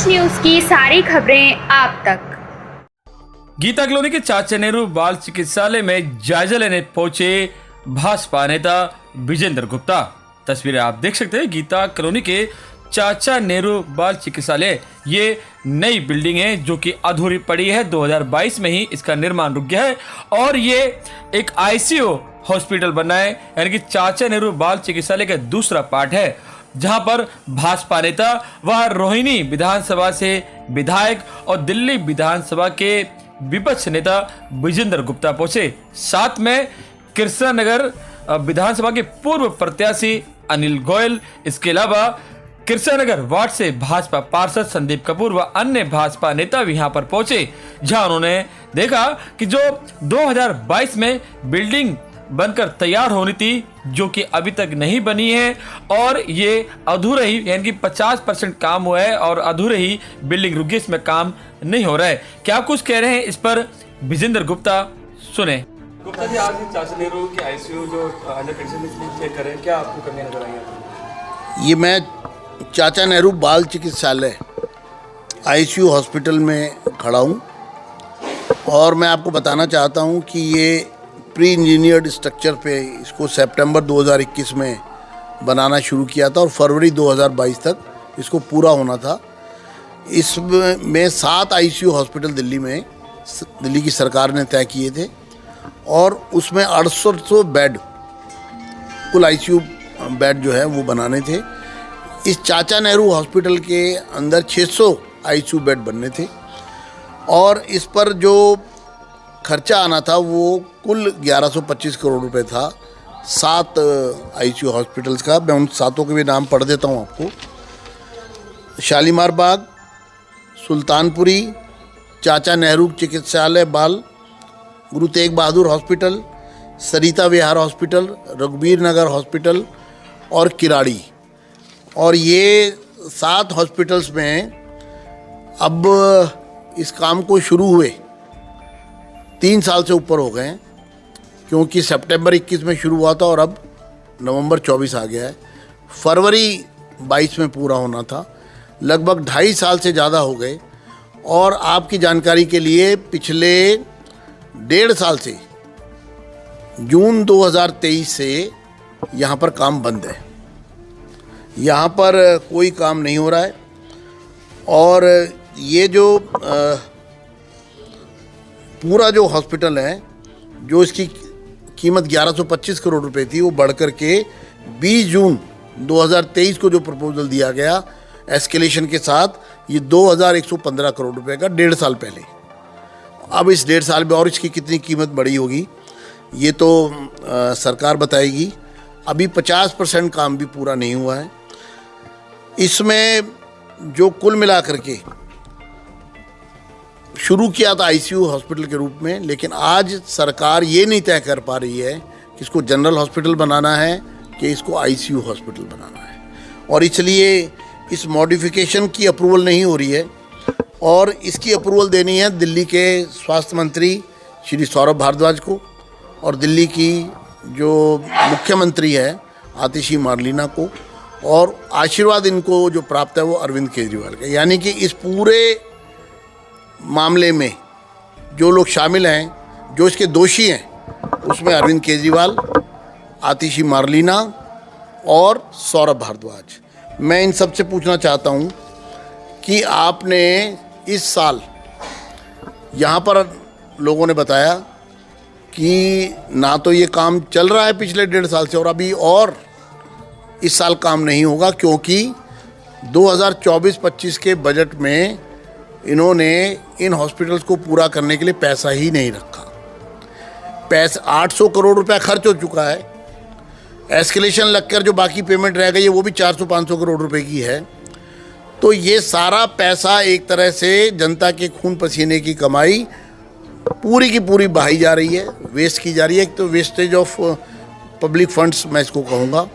देश न्यूज की सारी खबरें आप तक। गीता कॉलोनी के चाचा नेहरू बाल चिकित्सालय में जायजा लेने पहुंचे भाजपा नेता विजेंद्र गुप्ता। तस्वीरें आप देख सकते हैं। गीता कॉलोनी के चाचा नेहरू बाल चिकित्सालय ये नई बिल्डिंग है जो कि अधूरी पड़ी है। 2022 में ही इसका निर्माण रुक गया है और ये एक आईसीयू हॉस्पिटल बनना है, यानी कि चाचा नेहरू बाल चिकित्सालय का दूसरा पार्ट है, जहां पर भाजपा नेता व रोहिणी विधानसभा से विधायक और दिल्ली विधानसभा के विपक्ष नेता विजेंद्र गुप्ता पहुंचे। साथ में कृष्णा नगर विधानसभा के पूर्व प्रत्याशी अनिल गोयल, इसके अलावा कृष्णा नगर वार्ड से भाजपा पार्षद संदीप कपूर व अन्य भाजपा नेता भी यहां पर पहुंचे, जहां उन्होंने देखा कि जो 2022 में बिल्डिंग बनकर तैयार होनी थी, जो कि अभी तक नहीं बनी है और ये अधूरे ही, यानी कि 50% काम हुआ है और अधूरे ही बिल्डिंग रुक गई, इसमें काम नहीं हो रहा है। क्या कुछ कह रहे हैं इस पर विजेंद्र गुप्ता, सुने। गुप्ता जी, आज चाचा नेहरू की आईसीयू जो अंडर कंस्ट्रक्शन चेक करें, क्या आपको करने नजर आई? ये मैं चाचा नेहरू बाल चिकित्सालय आईसीयू हॉस्पिटल में खड़ा हूँ और मैं आपको बताना चाहता हूँ कि ये प्री इंजीनियर्ड स्ट्रक्चर पे इसको सितंबर 2021 में बनाना शुरू किया था और फरवरी 2022 तक इसको पूरा होना था। इसमें 7 आईसीयू हॉस्पिटल दिल्ली की सरकार ने तय किए थे और उसमें 800 बेड, कुल आईसीयू बेड जो है वो बनाने थे। इस चाचा नेहरू हॉस्पिटल के अंदर 600 आईसीयू बेड बनने थे और इस पर जो खर्चा आना था वो कुल 1125 करोड़ रुपए था। 7 आईसीयू हॉस्पिटल्स का, मैं उन 7 के भी नाम पढ़ देता हूँ आपको। शालीमार बाग, सुल्तानपुरी, चाचा नेहरू चिकित्सालय बाल, गुरु तेग बहादुर हॉस्पिटल, सरिता विहार हॉस्पिटल, रघुबीर नगर हॉस्पिटल और किराड़ी। और ये 7 हॉस्पिटल्स में अब इस काम को शुरू हुए 3 साल से ऊपर हो गए हैं, क्योंकि सितंबर 21 में शुरू हुआ था और अब नवंबर 24 आ गया है। फरवरी 22 में पूरा होना था। लगभग 2.5 साल से ज़्यादा हो गए। और आपकी जानकारी के लिए पिछले 1.5 साल से, जून 2023 से यहाँ पर काम बंद है। यहाँ पर कोई काम नहीं हो रहा है और ये जो पूरा जो हॉस्पिटल है, जो इसकी कीमत 1125 करोड़ रुपए थी, वो बढ़कर के 20 जून 2023 को जो प्रपोजल दिया गया एस्केलेशन के साथ, ये 2115 करोड़ रुपए का 1.5 साल पहले। अब इस 1.5 साल में और इसकी कितनी कीमत बढ़ी होगी ये तो सरकार बताएगी। अभी 50% काम भी पूरा नहीं हुआ है। इसमें जो कुल मिलाकर के शुरू किया था आईसीयू हॉस्पिटल के रूप में, लेकिन आज सरकार ये नहीं तय कर पा रही है कि इसको जनरल हॉस्पिटल बनाना है कि इसको आईसीयू हॉस्पिटल बनाना है, और इसलिए इस मॉडिफिकेशन की अप्रूवल नहीं हो रही है। और इसकी अप्रूवल देनी है दिल्ली के स्वास्थ्य मंत्री श्री सौरभ भारद्वाज को और दिल्ली की जो मुख्यमंत्री है आतिशी मार्लिना को, और आशीर्वाद इनको जो प्राप्त है वो अरविंद केजरीवाल का। यानी कि इस पूरे मामले में जो लोग शामिल हैं, जो इसके दोषी हैं, उसमें अरविंद केजरीवाल, आतिशी मार्लिना और सौरभ भारद्वाज। मैं इन सब से पूछना चाहता हूं कि आपने इस साल यहाँ पर लोगों ने बताया कि ना तो ये काम चल रहा है पिछले 1.5 साल से, और अभी और इस साल काम नहीं होगा, क्योंकि 2024-25 के बजट में इन्होंने इन हॉस्पिटल्स को पूरा करने के लिए पैसा ही नहीं रखा। 800 करोड़ रुपया खर्च हो चुका है। एस्केलेशन लगकर जो बाकी पेमेंट रह गई है वो भी 400-500 करोड़ रुपए की है। तो ये सारा पैसा एक तरह से जनता के खून पसीने की कमाई पूरी की पूरी बहाई जा रही है, वेस्ट की जा रही है। एक तो वेस्टेज ऑफ पब्लिक फंड्स मैं इसको कहूँगा।